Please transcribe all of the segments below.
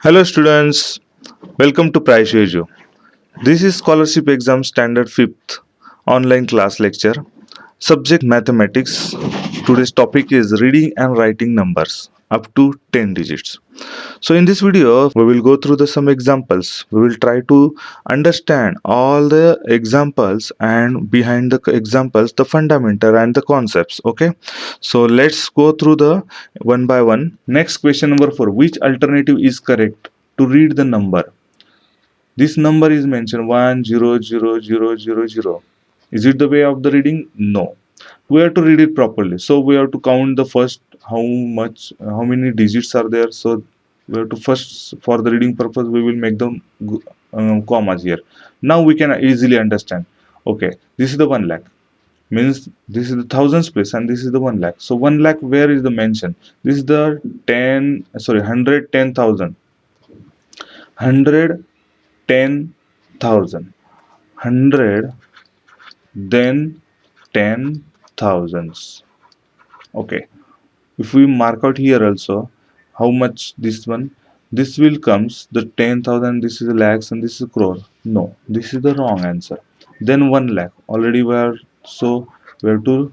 Hello students, welcome to Praisheju. This is scholarship exam standard 5th online class lecture. Subject mathematics. Today's topic is reading and writing numbers up to 10 digits. So in this video we will go through some examples. We will try to understand all the examples and behind the examples the fundamental and the concepts. Okay, so let's go through the one by one. Next, question number 4: which alternative is correct to read the number? This number is mentioned 1000000. Is it the way of the reading? No. We have to read it properly. So we have to count the first how many digits are there. So we have to first, for the reading purpose, we will make them commas here. Now we can easily understand. Okay, this is the 1 lakh. Means this is the thousands place and this is the 1 lakh. So 1 lakh, where is the mention? This is the 110,000. 110,000. 100, then 10 thousands. Okay, if we mark out here also how much this will comes the 10,000. This is lakhs and this is crore. No, this is the wrong answer. Then 1 lakh already we are, so we have to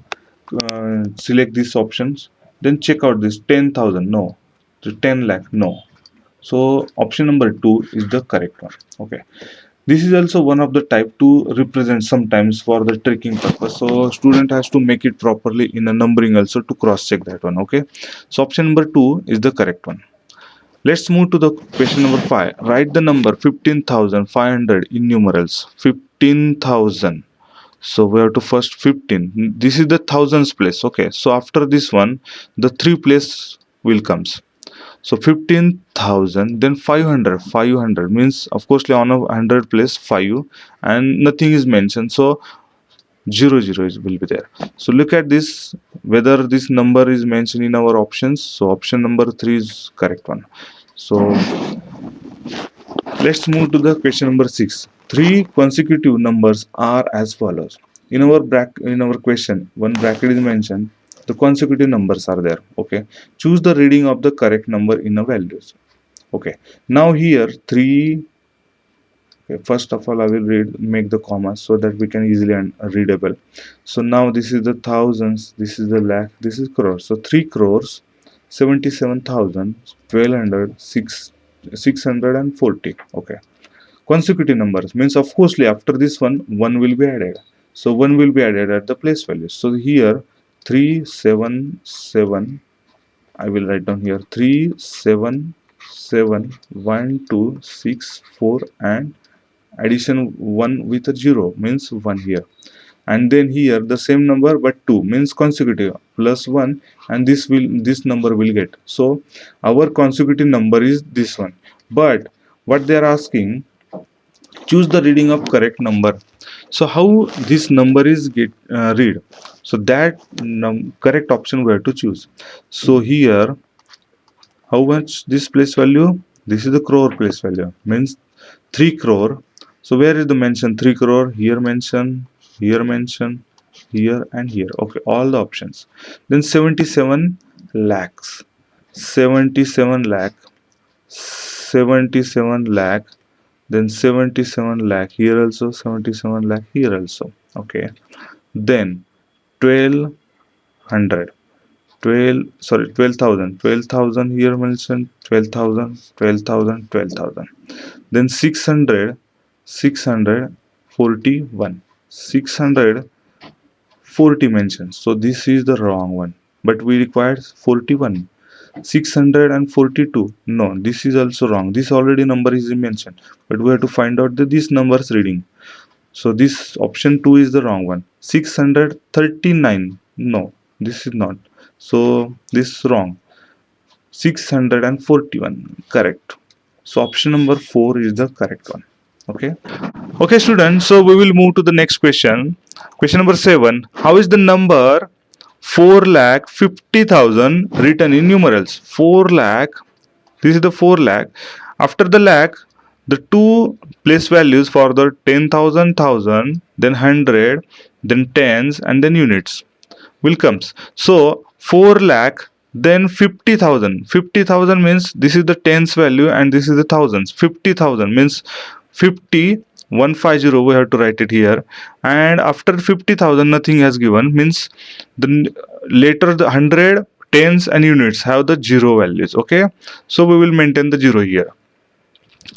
select these options, then check out this 10,000. No, the 10 lakh. No, so option number 2 is the correct one. Okay, this is also one of the type to represent sometimes for the tricking purpose. So student has to make it properly in a numbering also to cross check that one. Okay, so option number 2 is the correct one. Let's move to the question number 5. Write the number 15,500 in numerals. 15,000. So we have to first 15. This is the thousands place. Okay, so after this one the 3 place will comes. So 15,000, then 500. 500 means of course on a 100 place 5 and nothing is mentioned. So 00 will be there. So look at this, whether this number is mentioned in our options. So option number 3 is correct one. So let's move to the question number 6. 3 consecutive numbers are as follows. In our question, one bracket is mentioned. The consecutive numbers are there. Okay. Choose the reading of the correct number in a values. Okay. Now here 3. Okay, first of all, I will make the commas so that we can easily readable. So now this is the thousands. This is the lakh. This is crores. So 3 crores, 77,000, 1,200, 640. Okay. Consecutive numbers means of course after this one will be added. So 1 will be added at the place value. So here 377. I will write down here 377, 1, 2, 6, 4, and addition 1 with a 0 means 1 here. And then here the same number but 2 means consecutive plus 1, and this number will get. So our consecutive number is this one. But what they are asking, choose the reading of correct number. So how this number is read? So that correct option we have to choose. So here how much this place value? This is the crore place value means 3 crore. So where is the mention? 3 crore here mention, here mention, here and here. Okay, all the options. Then 77 lakhs, 77 lakh, 77 lakh, then 77 lakh here also, 77 lakh here also. Okay, then 1200. 12,000 here mentioned, 12,000, 12,000, 12,000. Then 600, 641, 640 mentioned. So this is the wrong one, but we require 41. 642, no, this is also wrong. This already number is mentioned, but we have to find out this number's reading. So this option 2 is the wrong one. 639, no, this is not. So this is wrong. 641 correct. So option number 4 is the correct one. Okay. Okay, students. So we will move to the next question. Question number 7. How is the number 4,50,000 written in numerals? 4 lakh. This is the 4 lakh. After the lakh, the two place values for the 10,000, then 100, then tens, and then units will comes. So 4 lakh Then 50,000. 50,000 means this is the tens value and this is the thousands. 50,000 means 50, 150 we have to write it here. And after 50,000 nothing has given, means the later the 100, tens and units have the zero values. Okay, so we will maintain the zero here.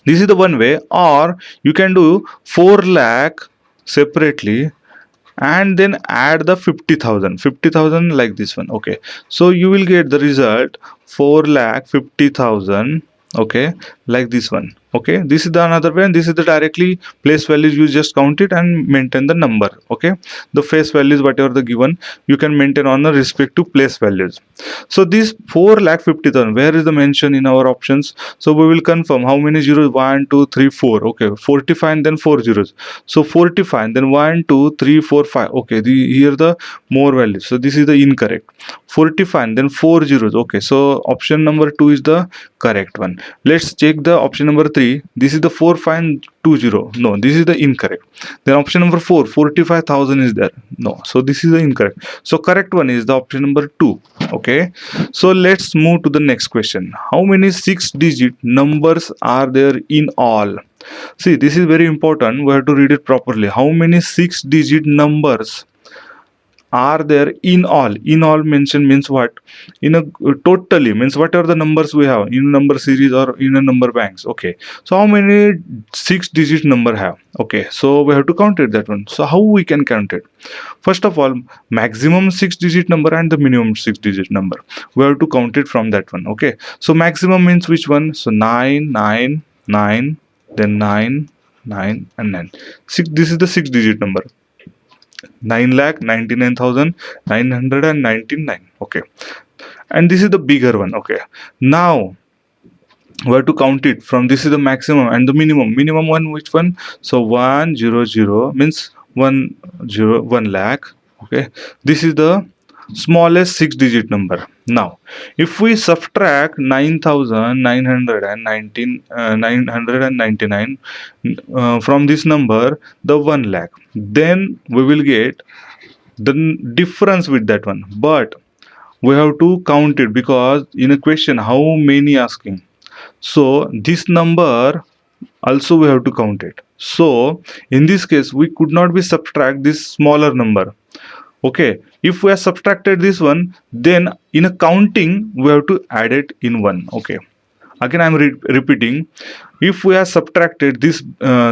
This is the one way. Or you can do 4 lakh separately and then add the 50,000. 50,000 like this one. Okay, so you will get the result 4 lakh 50,000. Okay, like this one. Okay, this is the another way, and this is the directly place values. You just count it and maintain the number. Okay, the face values whatever the given, you can maintain on the respective place values. So this 4 lakh 50,000, where is the mention in our options? So we will confirm how many zeros. 1 2 3 4. Okay, 45 and then 4 zeros. So 45 and then 1 2 3 4 5. Okay, here the more values, so this is the incorrect. 45 and then 4 zeros. Okay, so option number 2 is the correct one. Let's check the option number 3. This is the 4 5 and 2 0. No, this is the incorrect. Then option number 4, 45,000 is there. No, so this is the incorrect. So correct one is the option number 2. Okay, so let's move to the next question. How many 6-digit numbers are there in all? See, this is very important. We have to read it properly. How many 6-digit numbers are there in all? In all mention means what? In a totally means whatever the numbers we have in number series or in a number banks. Okay, so how many 6-digit number have? Okay, so we have to count it that one. So how we can count it? First of all, maximum 6-digit number and the minimum 6-digit number, we have to count it from that one. Okay, so maximum means which one? So 9 9 9, then 9 9 and 9. This is the 6-digit number. 9,99,999. Okay, and this is the bigger one. Okay, now we have to count it from, this is the maximum and the minimum one which one? So 100 means 1 lakh. Okay, this is the smallest 6-digit number. Now if we subtract 9,999 from this number, the 1 lakh, then we will get the difference with that one. But we have to count it because in a question how many asking, so this number also we have to count it. So in this case we could not be subtract this smaller number. Okay, if we have subtracted this one, then in a counting we have to add it in one. Okay, again I'm repeating, if we have subtracted this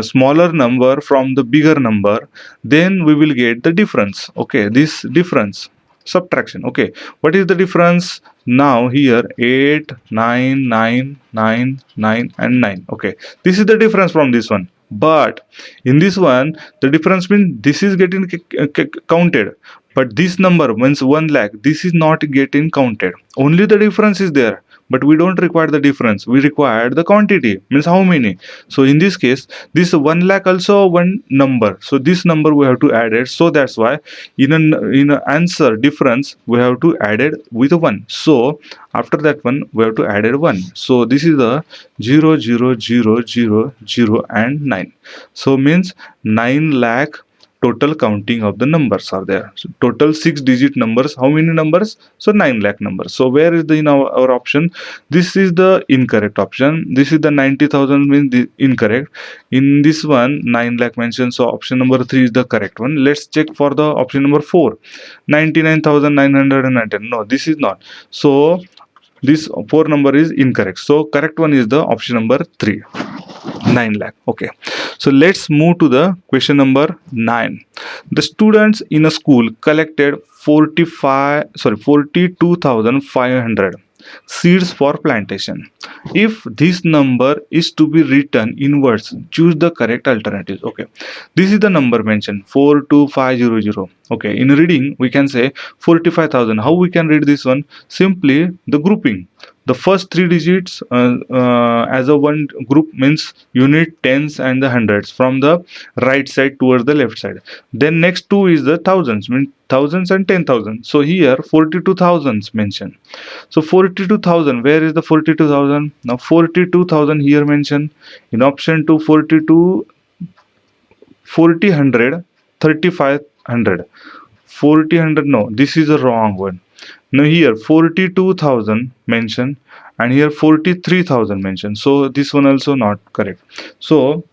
smaller number from the bigger number, then we will get the difference. Okay, this difference subtraction. Okay, what is the difference? Now here 8 9 9 9 9 and 9. Okay, this is the difference from this one. But in this one the difference means this is getting counted, but this number means 1 lakh, this is not getting counted. Only the difference is there, but we don't require the difference, we require the quantity, means how many. So in this case this 1 lakh also one number, so this number we have to add it. So that's why in an answer difference we have to add it with 1. So after that one we have to add it 1. So this is the 0 0 0 0 0 and 9. So means 9 lakh total counting of the numbers are there. So total 6-digit numbers, how many numbers? So 9 lakh numbers. So where is the in our option? This is the incorrect option. This is the 90,000 means the incorrect. In this one 9 lakh mentioned, so option number 3 is the correct one. Let's check for the option number 4, 99,919. No, this is not. So this 4 number is incorrect. So correct one is the option number 3, 9 lakh. Okay, so let's move to the question number 9. The students in a school collected 42,500 seeds for plantation. If this number is to be written in words, choose the correct alternatives. Okay, this is the number mentioned 42500. Okay, in reading we can say 45,000. How we can read this one? Simply the grouping. The first 3 digits as a one group means unit, tens and the hundreds from the right side towards the left side. Then next 2 is the thousands, means thousands and 10,000. So here 42,000 mentioned. So 42,000, where is the 42,000? Now 42,000 here mentioned in option 2. 42, 40, 100, 3500. 40, 100, no, this is a wrong one. Now here 42,000 mentioned and here 43,000 mentioned. So this one also not correct. So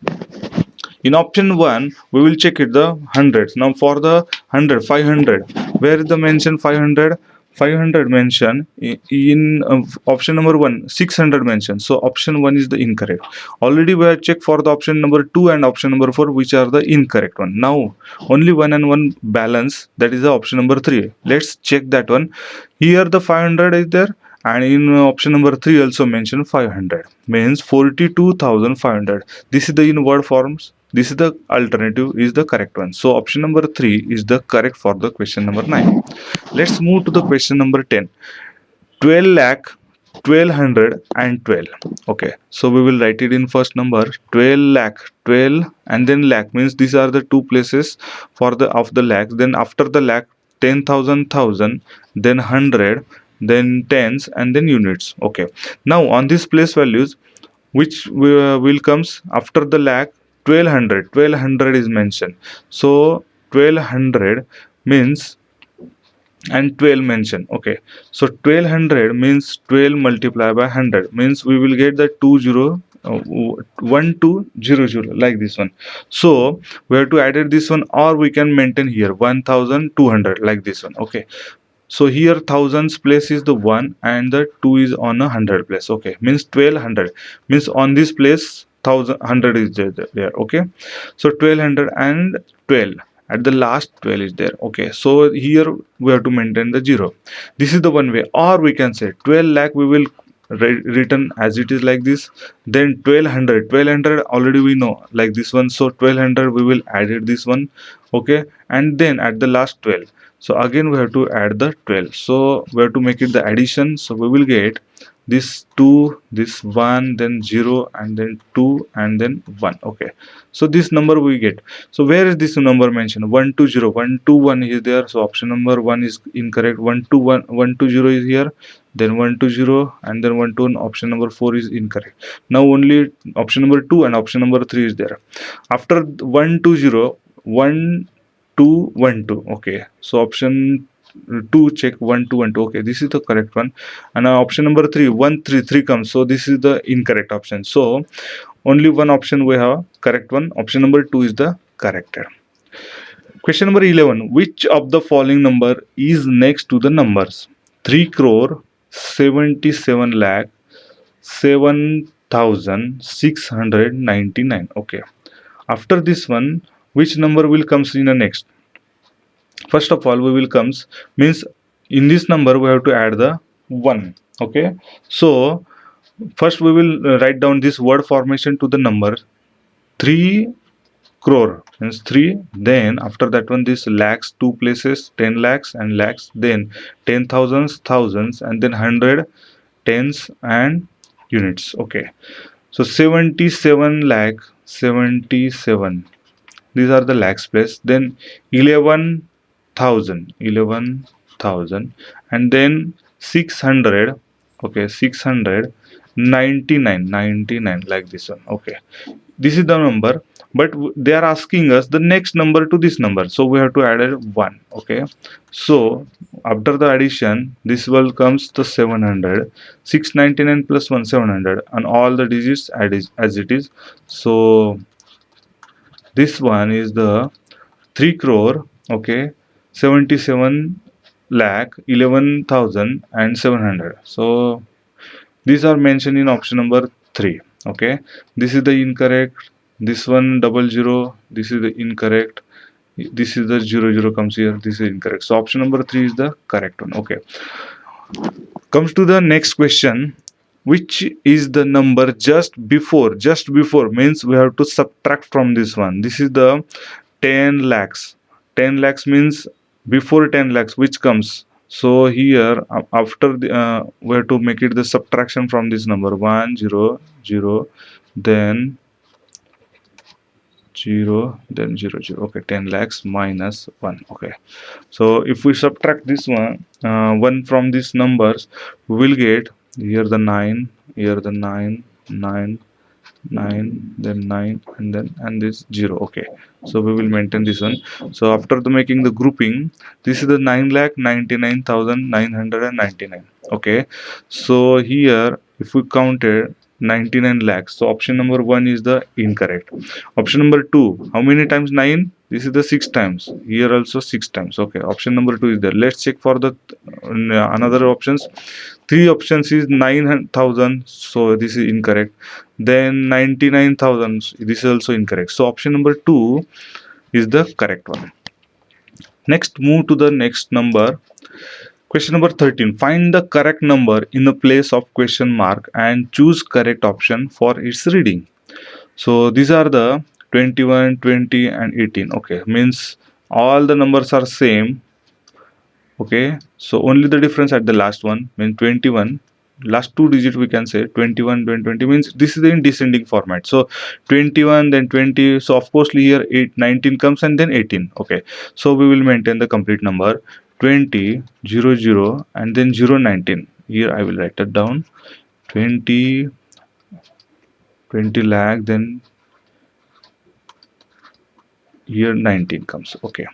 in option 1, we will check it the hundreds. Now for the 100, 500, where is the mention 500? 500 mention in option number 1, 600 mentioned. So option 1 is the incorrect. Already we have checked for the option number 2 and option number 4, which are the incorrect one. Now only one and one balance, that is the option number 3. Let's check that one. Here the 500 is there, and in option number 3 also mentioned 500, means 42,500. This is the in word forms. This is the alternative is the correct one. So option number 3 is the correct for the question number 9. Let's move to the question number 10. 12 lakh, 1200 and 12. Okay, so we will write it in first number 12 lakh, 12 and then lakh, means these are the two places for the of the lakh. Then after the lakh, 10,000, thousand, then 100, then tens and then units. Okay, now on this place values, which will comes after the lakh, 1200, 1200 is mentioned. So 1200 means, and 12 mentioned. Okay, so 1200 means 12 multiplied by 100, means we will get the 1200 like this one. So we have to add this one, or we can maintain here 1200 like this one. Okay, so here thousands place is the 1 and the 2 is on 100 place. Okay, means 1200, means on this place 1,100 is there. Okay, so 1200 and 12 at the last 12 is there. Okay, so here we have to maintain the 0. This is the one way, or we can say 12 lakh we will written as it is like this. Then 1200 already we know like this one, so 1200 we will add it this one. Okay, and then at the last 12, so again we have to add the 12. So we have to make it the addition. So we will get this 2, this 1, then 0 and then 2 and then 1. Okay, so this number we get. So where is this number mentioned? 120, 121 is there. So option number 1 is incorrect. 121, 120 is here, then 120 and then 121. Option number 4 is incorrect. Now only option number 2 and option number 3 is there. After 120, 1212. Okay, so option 2 check 1212. Okay, this is the correct one. And option number 3, 133 comes, so this is the incorrect option. So only one option we have correct one. Option number 2 is the correct. Question number 11. Which of the following number is next to the numbers 3 crore 77 lakh 7,699? Okay, after this one, which number will comes in the next? First of all, we will comes, means in this number we have to add the 1. Okay, so first we will write down this word formation to the number 3 crore means 3, then after that one this lakhs, two places, 10 lakhs and lakhs, then 10,000s, thousands and then 100, tens and units. Okay, so 77 lakh, 77, these are the lakhs place, then 11,000, 11,000 and then 600. Okay, 600, 99, 99 like this one. Okay, this is the number, but they are asking us the next number to this number, so we have to add a 1. Okay, so after the addition, this will comes the 700, 699 plus 1, 700, and all the digits add as it is. So this one is the 3 crore. Okay, 77 lakh 11,000 and 700. So these are mentioned in option number 3. Okay, this is the incorrect, this one 00, this is the incorrect, this is the 00 comes here, this is incorrect. So option number 3 is the correct one. Okay, comes to the next question. Which is the number just before means we have to subtract from this one. This is the 10 lakhs. 10 lakhs means before 10 lakhs which comes. So here after the we have to make it the subtraction from this number 100, then 0, then 00. Okay, 10 lakhs minus 1. Okay, so if we subtract this one from these numbers, we will get here the 9, here the 9, 9, 9, then 9, and this 0. Okay, so we will maintain this one. So after the making the grouping, this is the 9,99,999. Okay, so here if we counted 99 lakhs, so option number 1 is the incorrect. Option number 2, how many times 9? This is the 6 times. Here also 6 times. Okay, option number 2 is there. Let's check for the another options. Three options is 9,000, so this is incorrect. Then 99,000, this is also incorrect. So option number 2 is the correct one. Next, move to the next number. Question number 13. Find the correct number in the place of question mark and choose correct option for its reading. So these are the 21, 20 and 18. Okay, means all the numbers are same. Okay, so only the difference at the last one, means 21, last two digit we can say 21, then 20, means this is in descending format. So 21, then 20, so of course here 8, 19 comes and then 18. Okay, so we will maintain the complete number 20, 0, 0 and then 0, 19. Here I will write that down. 20, 20 lakh, then here 19 comes. Okay,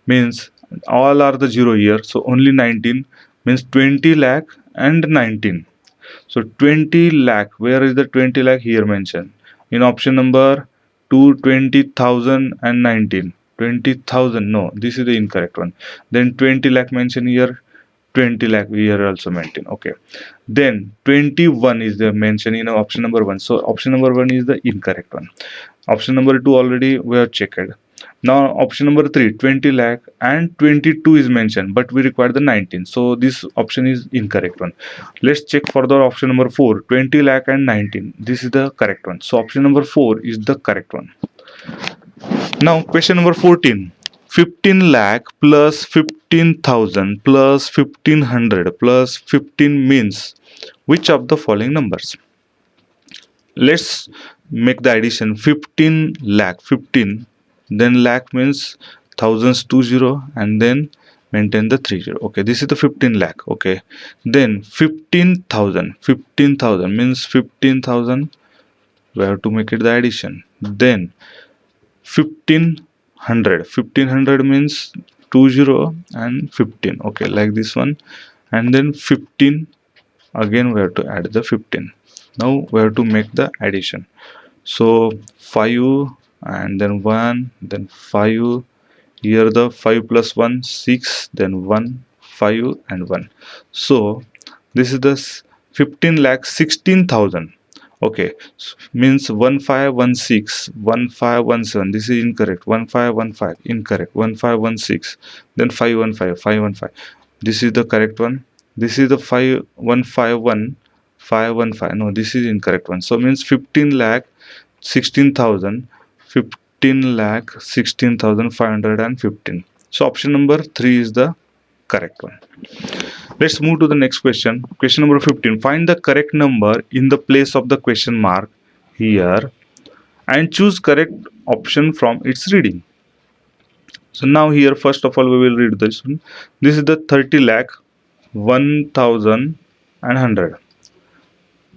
means all are the 0 here, so only 19, means 20 lakh and 19. So 20 lakh, where is the 20 lakh? Here mentioned in option number 2, 20,000 and 19. 20,000, no, this is the incorrect one. Then 20 lakh mentioned here, 20 lakh here also maintain. Okay, then 21 is the mention in option number 1, so option number 1 is the incorrect one. Option number 2 already we have checked. Now option number 3, 20 lakh and 22 is mentioned, but we require the 19, so this option is incorrect one. Let's check further option number 4, 20 lakh and 19, this is the correct one, so option number 4 is the correct one. Now question number 14, 15 lakh plus 15,000 plus 1500 plus 15 means which of the following numbers? Let's make the addition. 15 lakh, 15, then lakh means thousands, 20 and then maintain the 30. Okay, this is the 15 lakh. Okay, then 15,000, 15,000 means 15,000, we have to make it the addition. Then 1500, 1500 means 20 and 15. Okay, like this one, and then 15, again we have to add the 15. Now we have to make the addition. So 5 and then 1, then 5. Here the 5 plus 1, 6, then 1, 5 and 1. So this is the 15 lakh 16,000. Okay, means 1516, 1517. This is incorrect. 1515 incorrect. 1516, then 515, 515. This is the correct one. This is the 5151, 515. No, this is incorrect one. So means 15 lakh 16,000, 15 lakh 16,515. So option number 3 is the correct one. Let's move to the next question. Question number 15. Find the correct number in the place of the question mark here and choose correct option from its reading. So now here first of all we will read this one. This is the 30 lakh 1,000 and 100.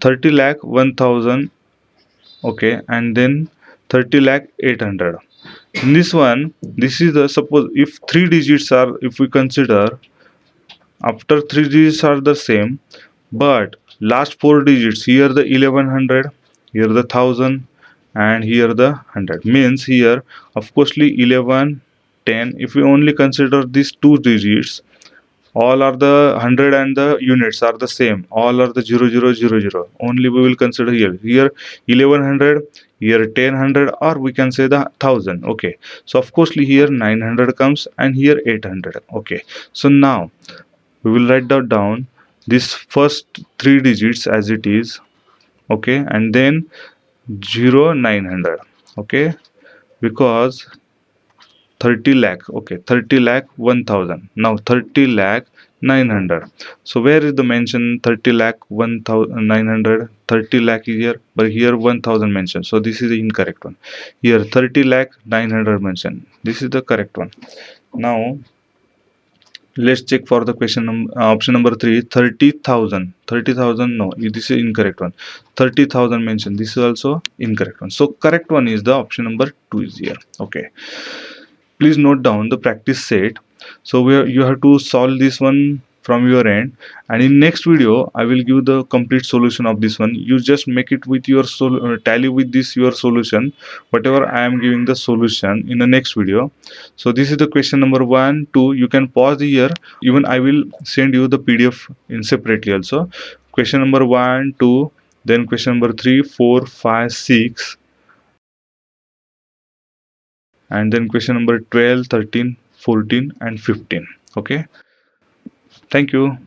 30 lakh 1,000. Okay, and then 30 lakh 800. In this one, this is the, suppose if three digits are, if we consider after three digits are the same, but last four digits, here the 1100, here the 1000 and here the 100, means here of course 11, 10. If we only consider these two digits, all are the 100 and the units are the same, all are the 0000, only we will consider here 1100, here 1000, or we can say the 1000. Okay, so of course here 900 comes and here 800. Okay, so now we will write that down, this first three digits as it is. Okay, and then 0900. Okay, because 30 lakh. Okay, 30 lakh 1000. Now 30 lakh 900. So where is the mention 30 lakh 1900? 30 lakh is here, but here 1000 mentioned. So this is the incorrect one. Here 30 lakh 900 mentioned. This is the correct one. Now Let's check for the option number 3, 30,000. 30,000, no, this is incorrect one. 30,000 mentioned, this is also incorrect one. So correct one is the option number 2 is here. Okay, please note down the practice set. So you have to solve this one from your end, and in next video I will give the complete solution of this one. You just make it with your tally with this your solution, whatever I am giving the solution in the next video. So this is the question number 1 2. You can pause here, even I will send you the PDF in separately also. Question number 1 2, then question number 3 4 5 6, and then question number 12 13 14 and 15. Okay, thank you.